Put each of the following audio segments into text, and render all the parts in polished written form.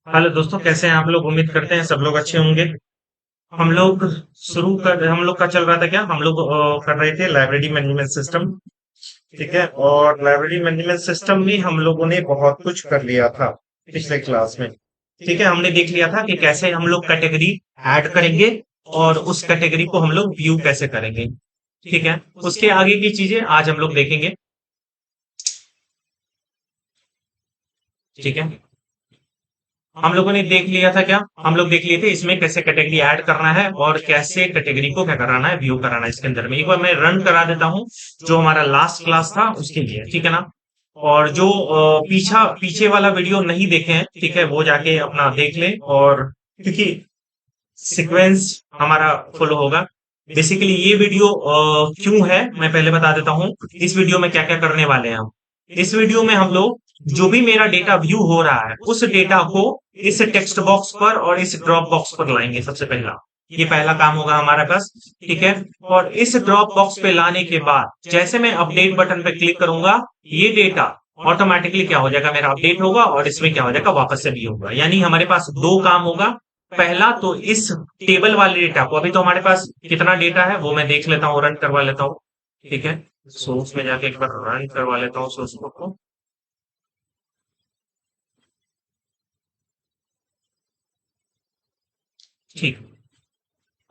Hello दोस्तों, कैसे हैं आप लोग? उम्मीद करते हैं सब लोग अच्छे होंगे। हम लोग का चल रहा था क्या, हम लोग कर रहे थे लाइब्रेरी मैनेजमेंट सिस्टम। ठीक है, और लाइब्रेरी मैनेजमेंट सिस्टम में हम लोगों ने बहुत कुछ कर लिया था पिछले क्लास में। ठीक है, हमने देख लिया था कि कैसे हम लोग कैटेगरी ऐड करेंगे और उस कैटेगरी को हम लोग व्यू कैसे करेंगे। ठीक है, उसके आगे की चीजें आज हम लोग देखेंगे। ठीक है, हम लोगों ने देख लिया था क्या, हम लोग देख लिए थे इसमें कैसे कैटेगरी ऐड करना है और कैसे कैटेगरी को क्या कराना है, व्यू कराना है। इसके अंदर में एक बार मैं रन करा देता हूँ जो हमारा लास्ट क्लास था उसके लिए। ठीक है ना? और जो पीछा पीछे वाला वीडियो नहीं देखे हैं, ठीक है, वो जाके अपना देख ले। और क्योंकि सीक्वेंस हमारा फॉलो होगा। बेसिकली ये वीडियो क्यों है मैं पहले बता देता हूँ। इस वीडियो में क्या क्या करने वाले हैं हम। इस वीडियो में हम लोग जो भी मेरा डेटा व्यू हो रहा है उस डेटा को इस टेक्स्ट बॉक्स पर और इस ड्रॉप बॉक्स पर लाएंगे। सबसे पहला ये पहला काम होगा हमारा पास। ठीक है, और इस ड्रॉप बॉक्स पे लाने के बाद जैसे मैं अपडेट बटन पे क्लिक करूंगा ये डेटा ऑटोमेटिकली क्या हो जाएगा, मेरा अपडेट होगा और इसमें क्या हो जाएगा, वापस से भी होगा। यानी हमारे पास दो काम होगा। पहला तो इस टेबल वाले डेटा को, अभी तो हमारे पास कितना डेटा है वो मैं देख लेता हूँ, रन करवा लेता हूँ। ठीक है, सोर्स में जाके एक बार रन करवा लेता हूँ सोर्स को। ठीक,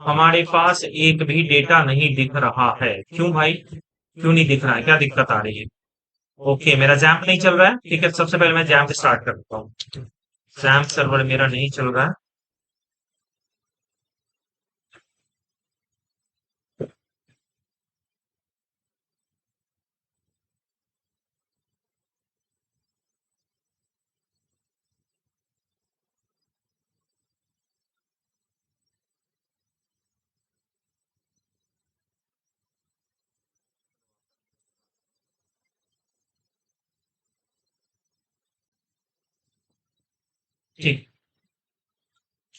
हमारे पास एक भी डेटा नहीं दिख रहा है। क्यों भाई, क्यों नहीं दिख रहा है, क्या दिक्कत आ रही है? ओके, मेरा जैम्प नहीं चल रहा है। ठीक है, सबसे पहले मैं जैम्प स्टार्ट करता हूँ। जैम्प सर्वर मेरा नहीं चल रहा है। ठीक,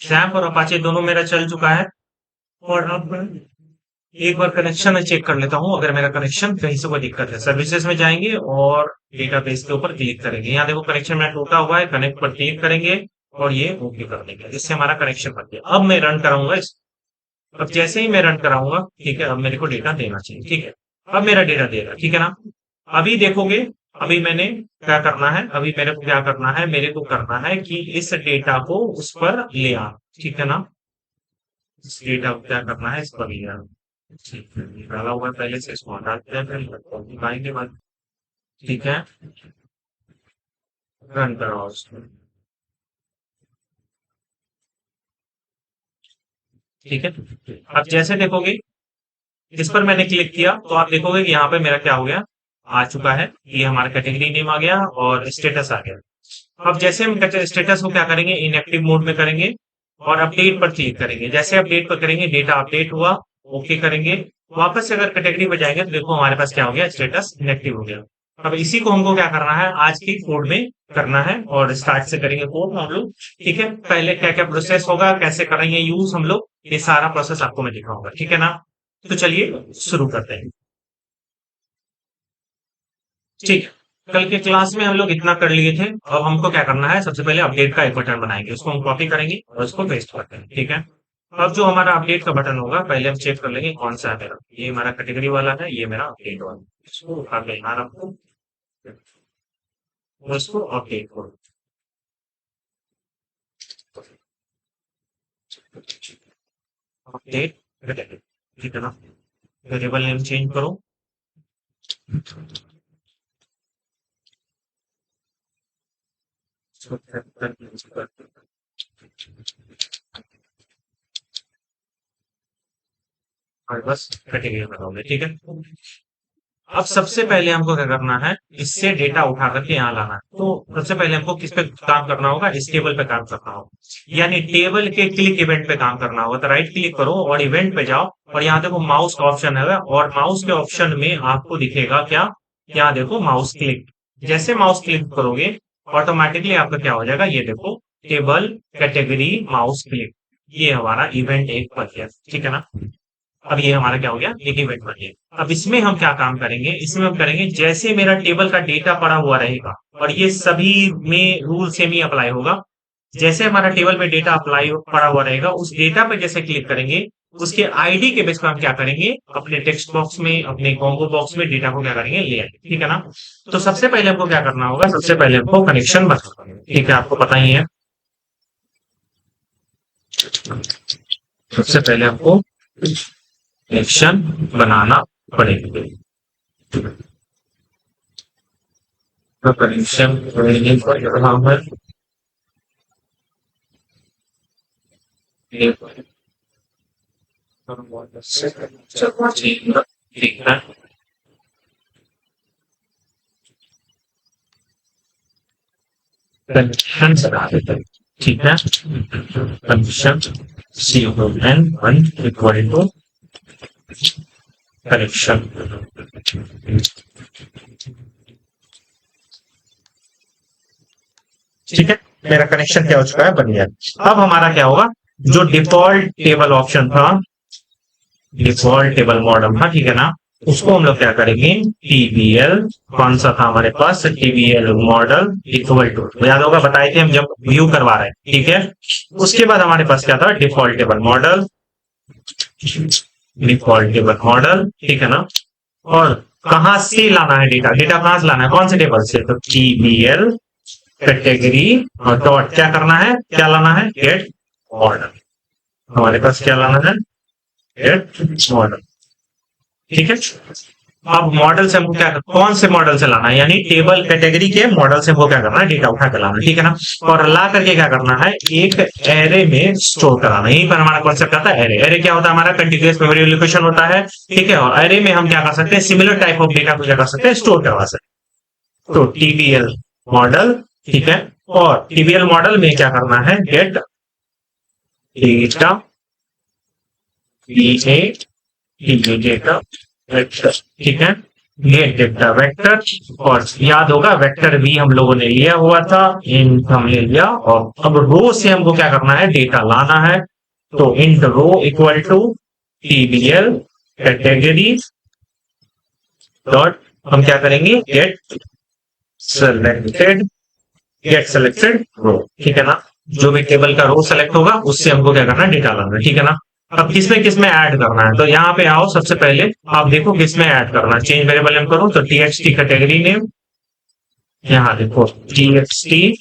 जैम्प और अपाचे दोनों मेरा चल चुका है। और अब एक बार कनेक्शन चेक कर लेता हूँ, अगर मेरा कनेक्शन कहीं से कोई दिक्कत है। सर्विसेज में जाएंगे और डेटाबेस के ऊपर क्लिक करेंगे। यहाँ देखो कनेक्शन मेरा टूटा हुआ है, कनेक्ट पर क्लिक करेंगे और ये ओके कर देंगे। इससे हमारा कनेक्शन बन गया। अब मैं रन कराऊंगा इस। अब जैसे ही मैं रन कराऊंगा, ठीक है, अब मेरे को डेटा देना चाहिए। ठीक है, अब मेरा डेटा दे रहा है। ठीक है ना? अभी देखोगे, अभी मैंने क्या करना है, अभी मेरे को क्या करना है, मेरे को करना है कि इस डेटा को उस पर ले आना। ठीक है ना? इस डेटा को क्या करना है, इस पर ले आना। ठीक है, ये डाला हुआ है पहले से, इसको हटा देते हैं, फिर दिखाएंगे बाद। ठीक है, रन कराओ उसको। ठीक है, अब जैसे देखोगे इस पर मैंने क्लिक किया तो आप देखोगे कि यहाँ पे मेरा क्या हो गया, आ चुका है। ये हमारा कैटेगरी नेम आ गया और स्टेटस आ गया। अब जैसे हम स्टेटस को क्या करेंगे, इनएक्टिव मोड में करेंगे और अपडेट पर क्लिक करेंगे। जैसे अपडेट पर करेंगे डेटा अपडेट हुआ, ओके करेंगे। वापस से अगर कैटेगरी पे जाएंगे तो देखो हमारे पास क्या हो गया, स्टेटस इनएक्टिव हो गया। अब इसी को हमको क्या करना है, आज की कोड में करना है और स्टार्ट से करेंगे कोड हम लोग। ठीक है, पहले क्या क्या प्रोसेस होगा, कैसे करेंगे यूज हम लोग, ये सारा प्रोसेस आपको मैं दिखाऊंगा। ठीक है ना? तो चलिए शुरू करते हैं। ठीक है, कल के क्लास में हम लोग इतना कर लिए थे। अब हमको क्या करना है, सबसे पहले अपडेट का एक बटन बनाएंगे, उसको हम कॉपी करेंगे और उसको पेस्ट करते हैं। ठीक है, अब जो हमारा अपडेट का बटन होगा पहले हम चेक कर लेंगे कौन सा है मेरा। ये हमारा कैटेगरी वाला है, ये मेरा अपडेट वाला। इसको उठा के यहाँ रखो और इसको अपडेट करो। Update category. ठीक है ना? वेरिएबल नेम चेंज करो। इसको और बस कैटेगरी बनाओगे। ठीक है, अब सबसे पहले हमको क्या करना है, इससे डेटा उठा करके यहाँ लाना है। तो सबसे पहले हमको किस पे काम करना होगा, इस टेबल पे काम करना होगा। यानी टेबल के क्लिक इवेंट पे काम करना होगा। तो राइट क्लिक करो और इवेंट पे जाओ और यहाँ देखो माउस का ऑप्शन है और माउस के ऑप्शन में आपको दिखेगा क्या, यहाँ देखो माउस क्लिक। जैसे माउस क्लिक करोगे ऑटोमेटिकली आपका क्या हो जाएगा, ये देखो टेबल कैटेगरी माउस क्लिक, ये हमारा इवेंट एक बन गया। ठीक है ना? अब ये हमारा क्या हो गया, एक इवेंट बन गया। अब इसमें हम क्या काम करेंगे, इसमें हम करेंगे जैसे मेरा टेबल का डेटा पड़ा हुआ रहेगा और ये सभी में रूल सेम ही अप्लाई होगा। जैसे हमारा टेबल पे डेटा अप्लाई पड़ा हुआ रहेगा, उस डेटा पे जैसे क्लिक करेंगे, उसके आईडी के बेस पे हम क्या करेंगे, अपने टेक्स्ट बॉक्स में, अपने कॉम्बो बॉक्स में डेटा को क्या करेंगे, ले आएंगे। ठीक है ना। तो सबसे पहले हमको क्या करना होगा, सबसे पहले हमको कनेक्शन बनाना होगा। ठीक है, आपको पता ही है। सबसे पहले हमको कनेक्शन बनाना पड़ेगा। तो कनेक्शन बनाने पर हम ठीक है। कनेक्शन बना देते हैं। ठीक है, connection CON1 equal to connection. ठीक है, मेरा कनेक्शन क्या हो चुका है, बन गया। अब हमारा क्या होगा, जो डिफॉल्ट टेबल ऑप्शन था, डिफॉल्ट टेबल मॉडल था, ठीक है ना, उसको हम लोग क्या करेंगे, TBL, कौन सा था हमारे पास, TBL मॉडल इक्वल टू, याद होगा बताए थे हम जब व्यू करवा रहे हैं। ठीक है, उसके बाद हमारे पास क्या था, default table model, default table model, ठीक है ना। और कहां से लाना है डेटा, डेटा कहां से लाना है, कौन से टेबल से, तो TBL कैटेगरी और डॉट क्या करना है, क्या लाना है, गेट मॉडल। हमारे पास क्या लाना है, गेट मॉडल। ठीक है, अब मॉडल से हमको क्या, कौन से मॉडल से लाना है, यानी टेबल कैटेगरी के मॉडल से हमको क्या करना है, डेटा उठा कर लाना है। ठीक है ना, और ला करके क्या करना है, एक एरे में स्टोर कराना। यहीं पर हमारा कॉन्सेप्ट आता है एरे। एरे क्या होता है, हमारा कंटीन्यूअस मेमोरी लोकेशन होता है। ठीक है, और एरे में हम क्या कर सकते हैं, सिमिलर टाइप ऑफ डेटा को क्या कर सकते हैं, स्टोर करवा सकते हैं। तो TBL मॉडल, ठीक है, और TBL मॉडल में क्या करना है, गेट डेटा, डेटा वेक्टर। ठीक है, ये डेटा वेक्टर, और याद होगा वेक्टर भी हम लोगों ने लिया हुआ था, इंट हमने लिया, और अब रो से हमको क्या करना है, डेटा लाना है। तो int row equal to TBL category dot, हम क्या करेंगे, get selected, get selected row. ठीक है ना, जो भी टेबल का रो सेलेक्ट होगा उससे हमको क्या करना है, डेटा लाना है। ठीक है ना। अब किसमें ऐड करना है, तो यहाँ पे आओ, सबसे पहले आप देखो किसमें ऐड करना है। चेंज वेरिएबल नेम करो, तो TXT कैटेगरी नेम, यहाँ देखो TXT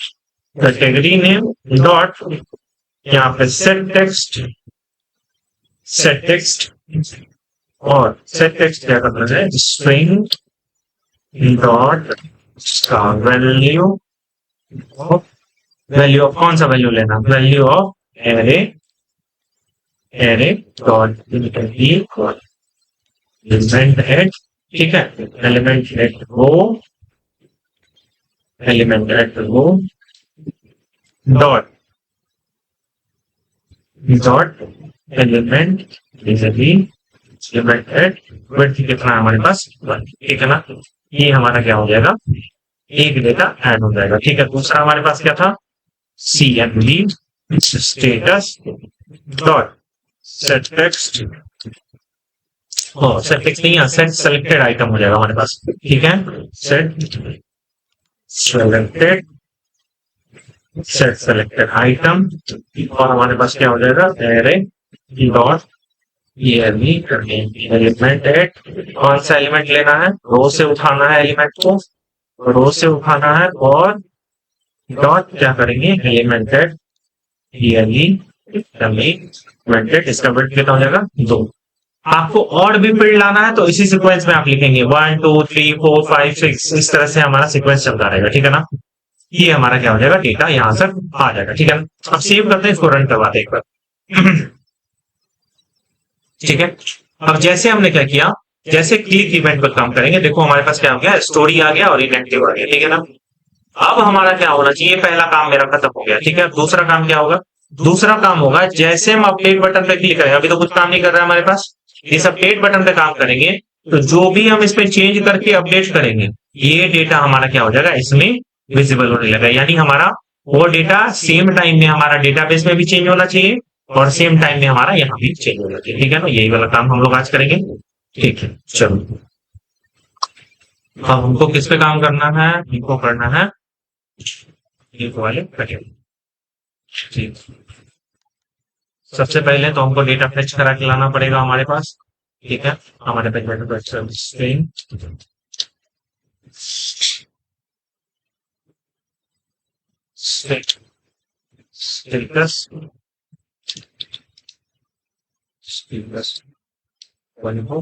कैटेगरी नेम डॉट, यहाँ पे सेट टेक्स्ट, सेट टेक्स्ट, और सेट टेक्स्ट क्या करना है, स्ट्रिंग डॉट का वैल्यू ऑफ, वैल्यू ऑफ कौन सा वैल्यू लेना, value of array, array dot element at, ठीक है, element at row, element at row dot, dot element element at width कितना है हमारे पास, 1। ठीक है ना, ये हमारा क्या हो जाएगा, एक डेटा ऐड हो जाएगा। ठीक है, दूसरा हमारे पास क्या था, CMD status dot set text, set text नहीं है, सेट सेलेक्टेड आइटम हो जाएगा हमारे पास। ठीक है, set selected, set selected item, और हमारे पास क्या हो जाएगा, एरे डॉट एलिमेंट एट, कौन सा एलिमेंट लेना है, रो से उठाना है एलिमेंट को, रो से उठाना है, और डॉट क्या करेंगे, एलिमेंट एट एलिमेंट एट, इसका वेट कितना हो जाएगा, 2। आपको और भी फील्ड लाना है तो इसी सीक्वेंस में आप लिखेंगे 1 2 3 4 5 6, इस तरह से हमारा सीक्वेंस चलता रहेगा। ठीक है ना, ये हमारा क्या हो जाएगा, डेटा यहां से आ जाएगा। ठीक है, अब सेव करते हैं, इसको रन करवाते हैं एक बार। ठीक है, अब जैसे हमने क्या किया, जैसे क्लिक इवेंट पर काम करेंगे, देखो हमारे पास क्या हो गया, स्टोरी आ गया और इनएक्टिव आ गया। ठीक है ना, अब हमारा क्या होना चाहिए, पहला काम मेरा खत्म हो गया। ठीक है, दूसरा काम क्या होगा, दूसरा काम होगा, जैसे हम अपडेट बटन पे क्लिक करेंगे, अभी तो कुछ काम नहीं कर रहा है हमारे पास, इस अपडेट बटन पे काम करेंगे, तो जो भी हम इसमें चेंज करके अपडेट करेंगे, ये डेटा हमारा क्या हो जाएगा, इसमें विजिबल होने लगा। यानी हमारा वो डेटा सेम टाइम में हमारा डेटाबेस में भी चेंज होना चाहिए, और सेम टाइम में हमारा यहाँ भी चेंज होना चाहिए। ठीक है ना, यही वाला काम हम लोग आज करेंगे। ठीक है, चलो अब हमको किस पे काम करना है, हमको करना है वाले ठीक। सबसे पहले तो हमको डेटा फेच करा के लाना पड़ेगा हमारे पास। ठीक है, हमारे पास data fetch string status status one को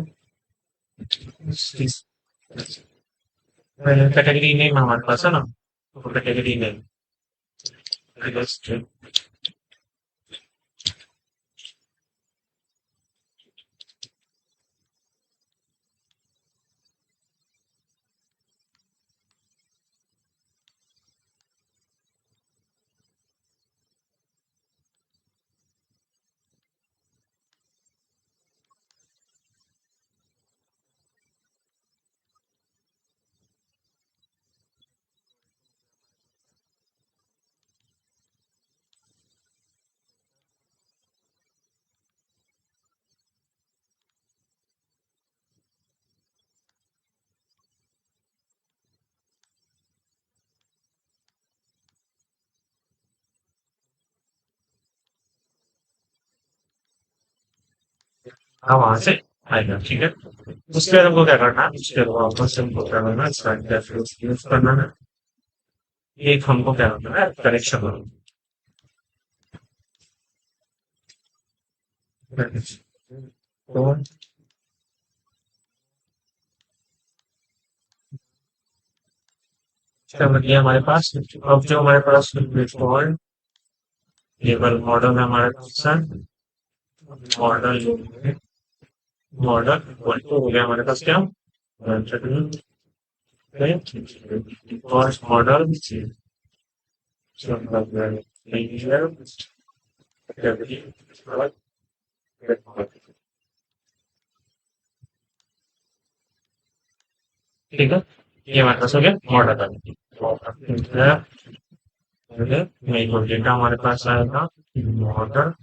कैटेगरी नेम हमारे पास है ना, तो कैटेगरी नेम हाँ वहां से आएगा। ठीक है, उसके बाद हमको क्या करना है, उसके बाद वापस से हमको क्या करना है, स्टार्ट यूज करना है। एक हमको क्या करना है, करेक्शन करना है। तो क्या बन हमारे पास, अब जो हमारे पास डिफॉल्ट लेबल मॉडल है हमारे पास, मॉडल मॉडल हो गया हमारे पास क्या, फर्स्ट मॉडल ठीक है, ये हमारे पास हो गया मॉडल। नहीं डेटा हमारे पास आएगा model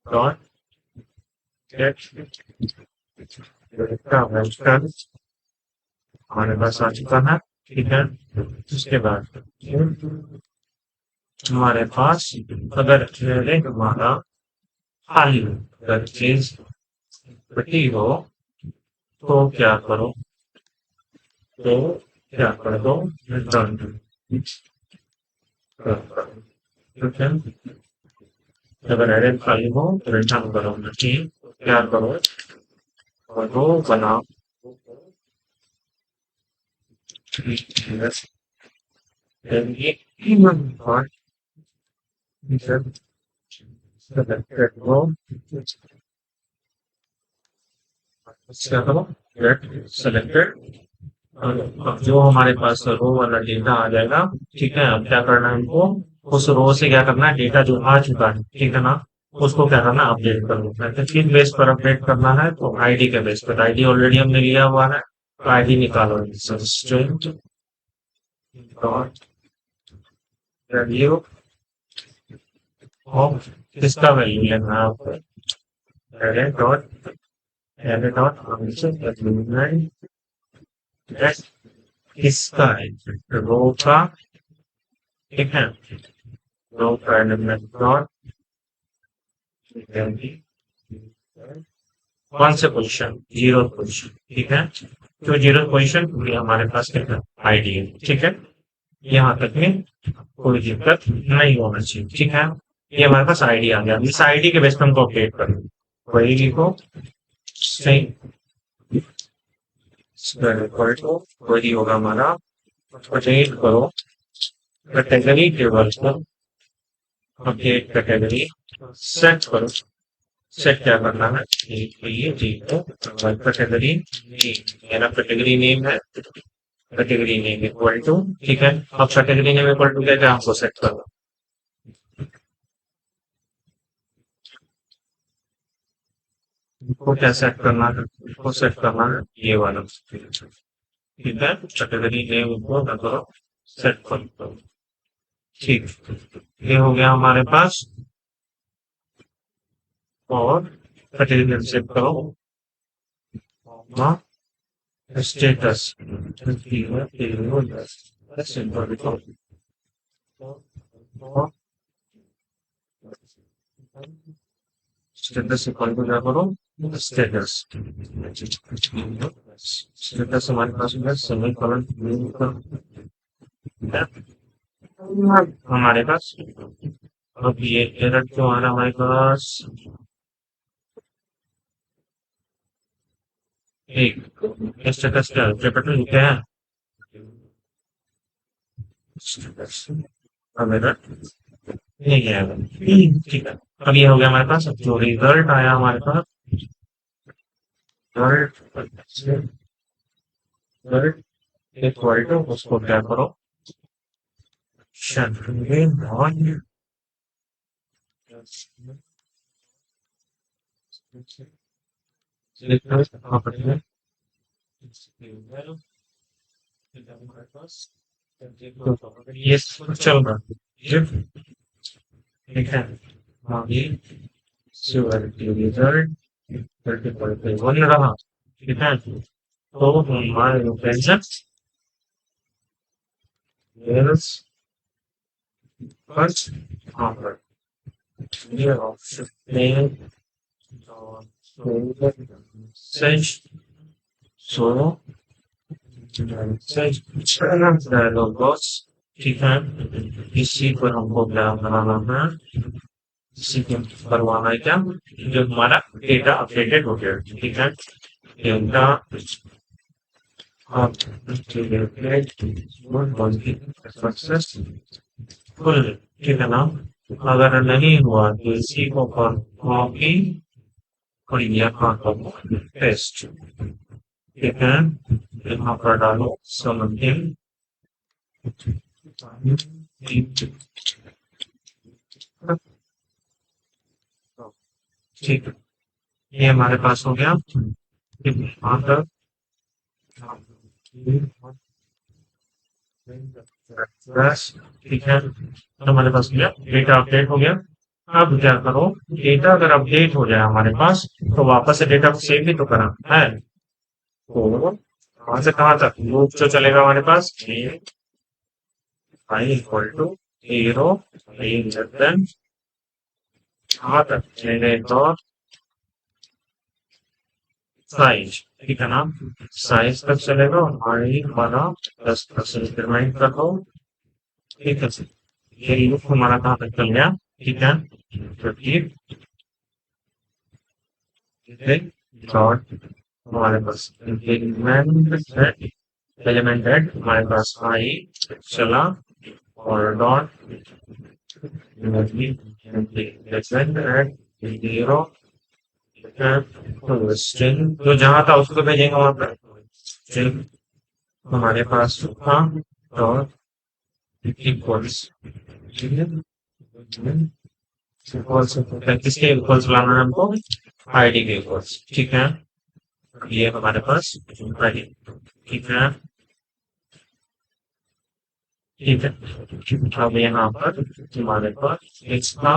dot gate data vector हमारे पास आ चुका है। ठीक है, उसके बाद हमारे पास अगर हमारा खाली अगर चीज बटी हो तो क्या करो, तो क्या कर दो, रिटर्न। ठीक है, अगर एरर खाली हो तो रिटर्न करो, ठीक क्या करो, और वो बनाओ सेलेक्टेड। अब जो हमारे पास रो वाला डेटा आ जाएगा, ठीक है, अब क्या करना है हमको, उस रो से क्या करना है, डेटा जो आ चुका है, ठीक है ना, उसको क्या करना है, अपडेट करना है। तो किस बेस पर अपडेट करना है, तो आईडी के बेस पर। आईडी ऑलरेडी हमने लिया हुआ है, तो आईडी निकालो, स्ट्रिंग डॉट वैल्यू ऑफ, किसका वैल्यू लेना है आपको, एरे डॉट एरे डॉट किसका है, रो का। ठीक है, रो का एलिमेंट डॉट कौन से पोजिशन, जीरो पोजिशन। ठीक है, तो जीरो पोजिशन हमारे पास क्या आईडी है। ठीक है, यहाँ तक में कोई दिक्कत नहीं होना चाहिए। ठीक है, ये हमारे पास आईडी आ गया, इस आईडी के बेस पर हमको अपडेट कर वही लिखो, सही वही होगा हमारा, अपडेट करो कैटेगरी टेबल पर, अपडेट कैटेगरी सेट करो। सेट क्या करना है, ये जी तो कैटेगरी मेरा कैटेगरी नेम है, कैटेगरी नेम इक्वल टू, ठीक है, अब कैटेगरी नेम इक्वल टू क्या हमको सेट करना, को क्या सेट करना है, को सेट करना है ये वाला। ठीक है, कैटेगरी नेम को करो सेट करो। ठीक, ये हो गया हमारे पास, और कैटेगरी नेम सेट करो स्टेटस सिंपल लिखो स्टेटस इक्वल टू क्या करो, स्टेटस। स्टेटस हमारे पास होगा सेमीकोलन, हमारे पास। अब ये एरर क्यों आ रहा है हमारे पास, एक स्टेटस क्या कैपिटल लिखे हैं, स्टेटस अब एरर नहीं आएगा। ठीक है, अब ये हो गया हमारे पास। अब जो रिजल्ट आया हमारे पास, रिजल्ट इक्वल टू, उसको क्या करो, ये चल रहा है, ठीक है। आगे रिजल्ट वन रहा, ठीक है। तो हमारे लोकेशन फर्स्ट, हाँ पर ये ऑप्शन में सच सोलो डायलॉग बॉक्स, ठीक है। इसी पर हमको क्या बनाना है, इसी को करवाना है क्या, जो हमारा डेटा अपडेटेड हो गया, ठीक है। डेटा फुल, ठीक है ना। अगर नहीं हुआ तो इसी को पर कॉपी और यहाँ पर पेस्ट, ठीक है। यहाँ पर डालो समथिंग, ठीक है। ये हमारे पास हो गया, यहाँ तक ठीक है। तो हमारे पास गया डेटा अपडेट हो गया। अब क्या करो, डेटा अगर अपडेट हो जाए हमारे पास, तो वापस से डेटा को सेव भी तो करना है। तो कहाँ से कहाँ तक लूप जो चलेगा हमारे पास, आई इक्वल टू 0 कहाँ तक चलेगा, डॉट साइज, ठीक है ना। साइज तक चलेगा, आई हमारा 10% इंक्रीमेंट कर दो, ठीक है। ये लूप हमारा कहाँ तक चल गया, ठीक है। डॉट हमारे पास एलिमेंट हेड हमारे पास आई चला, और डॉट जीरो, स्ट्रिंग जो जहां था उसको भेजेंगे वहां पर स्ट्रिंग हमारे पास था, डॉट इक्वल्स, इक्वल्स किसके इक्वल्स लाना है हमको, आईडी के इक्वल्स, ठीक है। ये हमारे पास आईडी, ठीक है, ठीक है। अब यहाँ पर हमारे पास एक्स्ट्रा,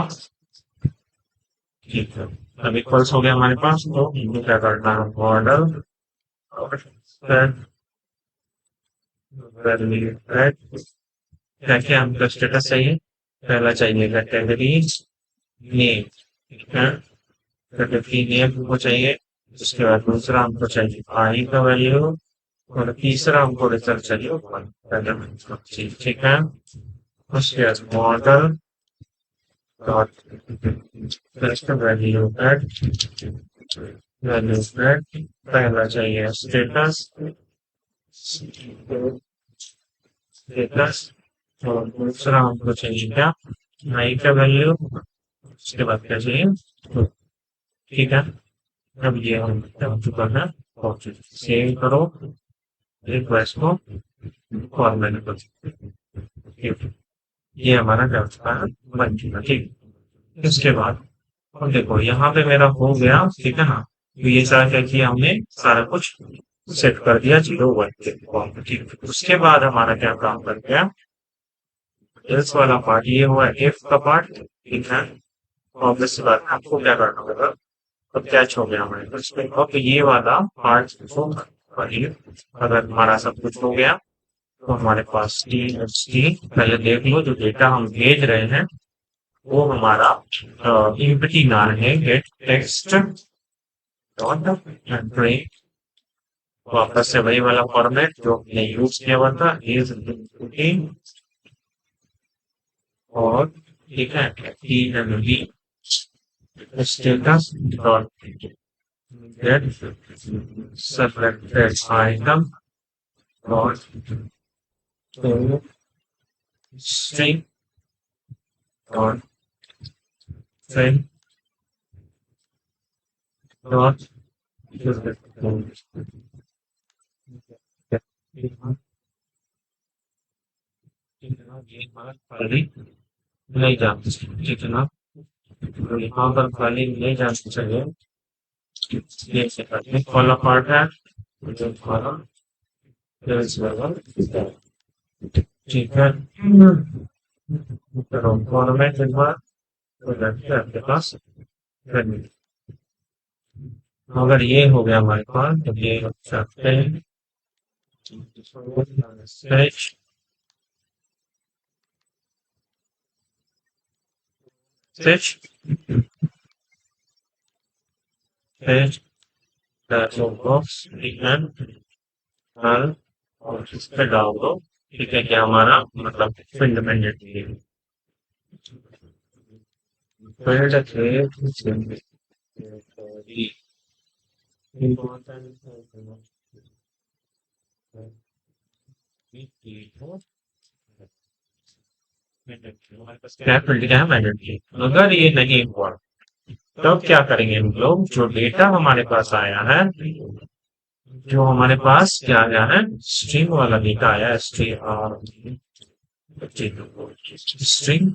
ठीक है। अब इक्वल्स हो गया हमारे पास, तो इनको क्या करना है, मॉडल और क्या क्या हमको स्टेटस चाहिए, पहला चाहिए कैटेगरी नेम, ठीक है। कैटेगरी नेम हमको चाहिए, उसके बाद दूसरा हमको चाहिए आई का वैल्यू, और तीसरा हमको रिजल्ट चाहिए ठीक है। उसके बाद model dot value add, value add पहला चाहिए स्टेटस, स्टेटस, और दूसरा हमको चाहिए क्या, आई का वैल्यू, उसके बाद क्या चाहिए, ठीक है। अब ये हम कर चुका है, सेव करो रिक्वेस्ट को, और मैंने कर, ये हमारा कर चुका है, बन चुका, ठीक। इसके बाद अब देखो यहाँ पे मेरा हो गया, ठीक है ना। तो ये सारा क्या किया हमने, सारा कुछ सेट कर दिया 0 1 के, ठीक। उसके बाद हमारा क्या काम कर गया, एल्स वाला पार्ट ये हुआ, इफ का पार्ट, ठीक है। ऑब्वियस बात आपको क्या करना होगा, अब कैच हो गया हमारे पास में। अब ये वाला पार्ट अगर हमारा सब कुछ हो गया, तो हमारे पास टी पहले देख लो, जो डेटा हम भेज रहे हैं वो हमारा एम्प्टी ना रहे। गेट टेक्स्ट डॉट एंट्री, वापस से वही वाला फॉर्मेट जो हमने यूज किया हुआ था, इज और ठीक है TMV status dot get selected item dot to string dot string dot नहीं जानते कितना, तो यहाँ पर खाली नहीं जानते चाहिए। ये से करते फॉलो पार्ट है जो फॉलो ठीक है। तो फॉर्मेट एक बार तो लगता है आपके पास। अगर ये हो गया हमारे पास तो ये रख सकते हैं स्केच स्केच स्केच बॉक्स नल और इस पे डाल दो। ठीक है क्या हमारा मतलब फील्ड मैंडेट फील्ड क्या फील्ड क्या है मैंडेट की। अगर ये नहीं हुआ तब क्या करेंगे हम लोग, जो डेटा हमारे पास आया है, जो हमारे पास क्या आया है स्ट्रिंग वाला डेटा आया स्ट्रिंग,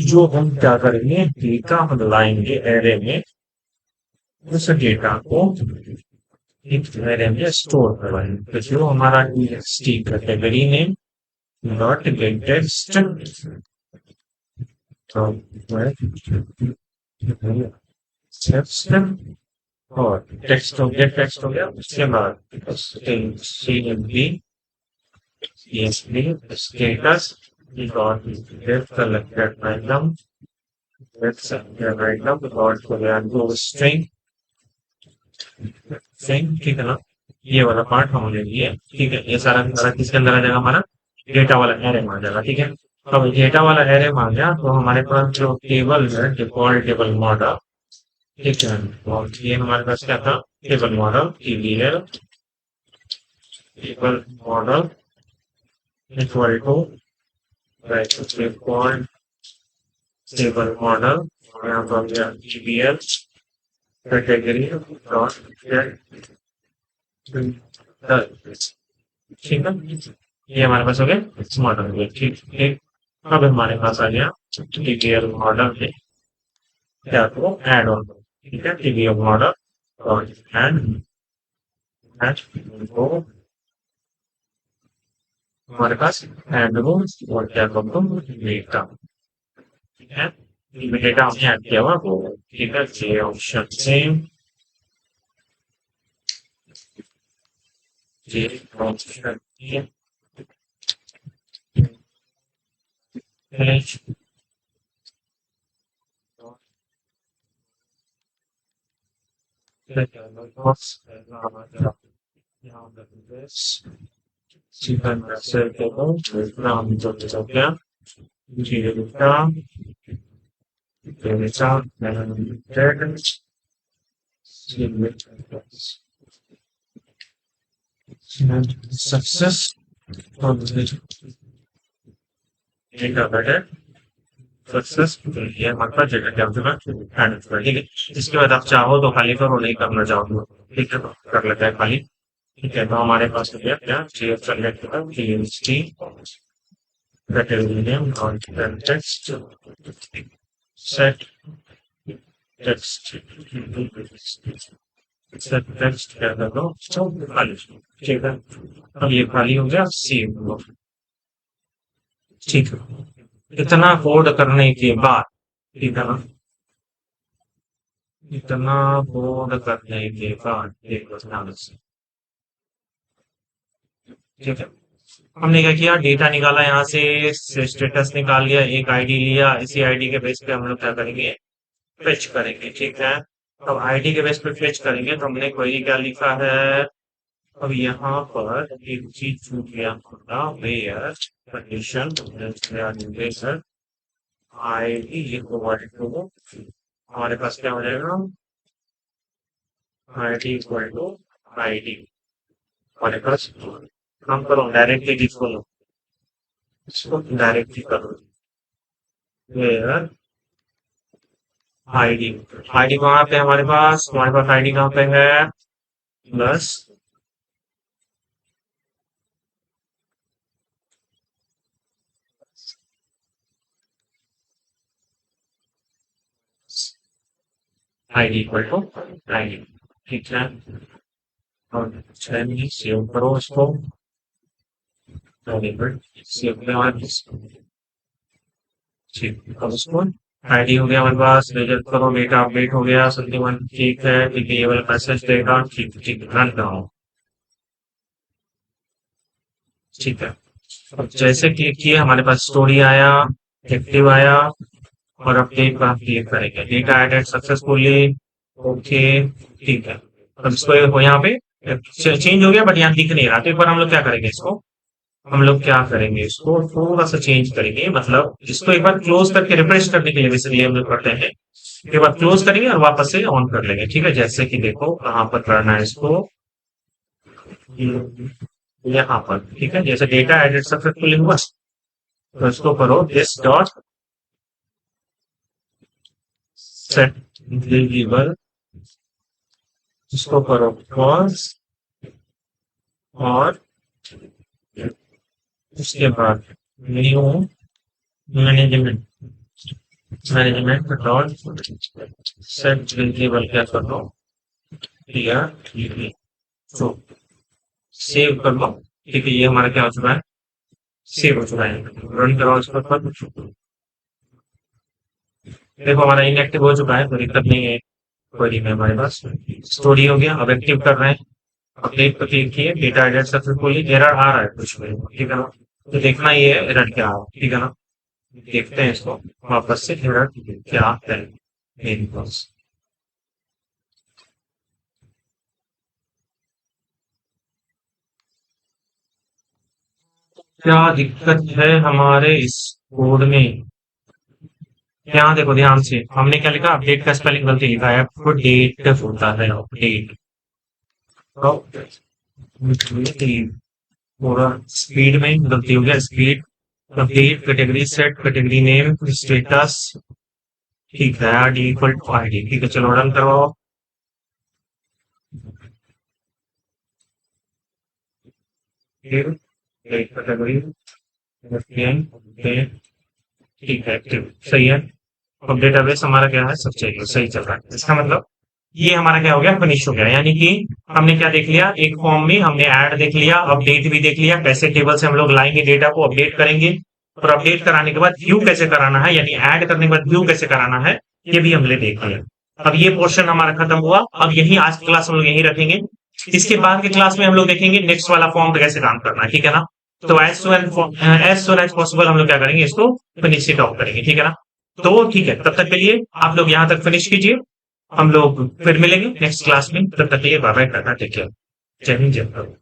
जो हम क्या करेंगे डेटा हम लाएंगे एरे में, उस डेटा को एक एरे में स्टोर करवाएंगे। तो जो हमारा TXT category name dot gate text और टेक्स्ट हो गया, टेक्स्ट हो गया। उसके बाद CMD status dot get selected item get selected item dot हो गया दो स्ट्रिंग स्ट्रिंग, ठीक है ना। ये वाला पार्ट हमने लिया, ठीक है। ये सारा सारा किसके अंदर आ जाएगा हमारा डेटा वाला एरे में आ जाएगा, ठीक है। अब डेटा वाला एरे में आ गया तो हमारे पास जो टेबल है डिफॉल्ट टेबल मॉडल, ठीक है। और ये हमारे पास क्या था table model TBL table model equal to default table model और यहाँ पर गया TBL कैटेगरी डॉट गेट, ठीक है। ये हमारे पास हो गया इस मॉडल में, ठीक है। अब हमारे पास आ गया TBL मॉडल में क्या तो ऐड ऑन, ठीक है। TBL मॉडल और एंड वो हमारे पास एंड वो और क्या करता हूँ डेटा, ठीक है। डेटा हमने ऐड किया हुआ वो, ठीक है। ये ऑप्शन सेम ये option chicken vegetable brown tortilla Jirika Jirika and success on the data better success, ये हमारा जगह क्या होगा हैंडल, ठीक है। इसके बाद आप चाहो तो खाली करो, नहीं करना चाहो तो ठीक है तो कर लेते हैं खाली, ठीक है। तो हमारे पास हो गया क्या GF सेलेक्ट का GST कैटेगरी नेम और text set text set text क्या कर दो खाली, ठीक है। अब ये खाली हो गया सेव, ठीक है। इतना कोड करने के बाद, ठीक है ना, इतना कोड करने के बाद एक ध्यान से, ठीक है। हमने क्या किया, डेटा निकाला यहाँ से, स्टेटस निकाल लिया, एक आईडी लिया, इसी आईडी के बेस पे हम लोग क्या करेंगे, फेच करेंगे। ठीक है, अब आईडी के बेस पे फेच करेंगे तो हमने क्वेरी क्या लिखा है। अब यहाँ पर एक चीज छूट गया हमारा, where condition ID equal to, हमारे पास क्या हो जाएगा, आईडी इक्वल टू आईडी, हमारे पास, हम करो डायरेक्टली लिखो, इसको डायरेक्टली करो, वेयर आईडी, आईडी कहाँ पे है हमारे पास आईडी कहाँ पे है, plus ID equal to ID. ठीक है, और चलिए सेव करो इसको, वेरी गुड, सेव करने बाद ठीक, अब उसको आईडी हो गया हमारे पास, मेजर करो, डेटा अपडेट हो गया, समथिंग वन, ठीक है, ठीक है, ये वाला मैसेज देगा, ठीक ठीक, रन कराओ। ठीक है, अब जैसे क्लिक किए हमारे पास स्टोरी आया, एक्टिव आया, और अपडेट पर हम क्लिक करेंगे, डेटा एडेड सक्सेसफुली, ओके, ठीक है। अब इसको यहाँ पे चेंज हो गया, बट यहाँ दिख नहीं रहा, तो एक बार हम लोग क्या करेंगे, इसको हम लोग क्या करेंगे, इसको थोड़ा सा चेंज करेंगे, मतलब इसको एक बार क्लोज करके रिफ्रेश करने के लिए बेसिकली हम लोग करते हैं, एक बार क्लोज करेंगे और वापस से ऑन कर लेंगे। ठीक है, जैसे कि देखो कहाँ पर करना है इसको, यहाँ पर, ठीक है, जैसे डेटा एडिट सक्सेसफुली हुआ, तो इसको करो दिस डॉट सेट वेरिएबल, इसको करो पॉज, और उसके बाद new management, management dot set variable क्या कर लो, तो सेव कर लो। ठीक है, ये हमारा क्या हो चुका है, सेव हो चुका है, रन कराओ इसको पर, देखो हमारा इनएक्टिव हो चुका है, तो दिक्कत नहीं है, क्वेरी में हमारे पास स्टोरी हो गया, अब एक्टिव कर रहे हैं, अपडेट पर क्लिक किए, डेटा एडिट सक्सेसफुली, एरर आ रहा है कुछ में, ठीक है ना, तो देखना ये एरर क्या आ रहा है, ठीक है ना, देखते हैं इसको वापस से, एरर क्या है मेरे पास, क्या दिक्कत है हमारे इस कोड में। यहाँ देखो ध्यान से, हमने क्या लिखा, अपडेट का स्पेलिंग गलती लिखा है, अपडेट होता है अपडेट, पूरा स्पीड में गलती हो गया, speed, update category set, category name, status, ठीक है, आईडी इक्वल टू आईडी, ठीक है, चलो रन करवाओ, फिर कैटेगरी, ठीक है, एक्टिव, सही है, अब डेटाबेस हमारा क्या है, सब चाहिए, सही चल रहा है, इसका मतलब ये हमारा क्या हो गया, फिनिश हो गया, यानी कि हमने क्या देख लिया, एक फॉर्म में हमने ऐड देख लिया, अपडेट भी देख लिया, कैसे टेबल से हम लोग लाएंगे डेटा को, अपडेट करेंगे, और अपडेट कराने के बाद व्यू कैसे कराना है, यानी ऐड करने के बाद व्यू कैसे कराना है, ये भी हमने देख लिया। अब ये पोर्शन हमारा खत्म हुआ, अब यही आज की क्लास हम लोग यही रखेंगे, इसके बाद के क्लास में हम लोग देखेंगे नेक्स्ट वाला फॉर्म पे कैसे काम करना है, ठीक है ना, तो एज सुन एज पॉसिबल हम लोग क्या करेंगे, इसको फिनिश इट ऑफ करेंगे, ठीक है ना, तो ठीक है, तब तक के लिए आप लोग यहाँ तक फिनिश कीजिए, हम लोग फिर मिलेंगे नेक्स्ट क्लास में, तब तक के लिए bye bye, tata, take care, जय हिंद, जय भारत।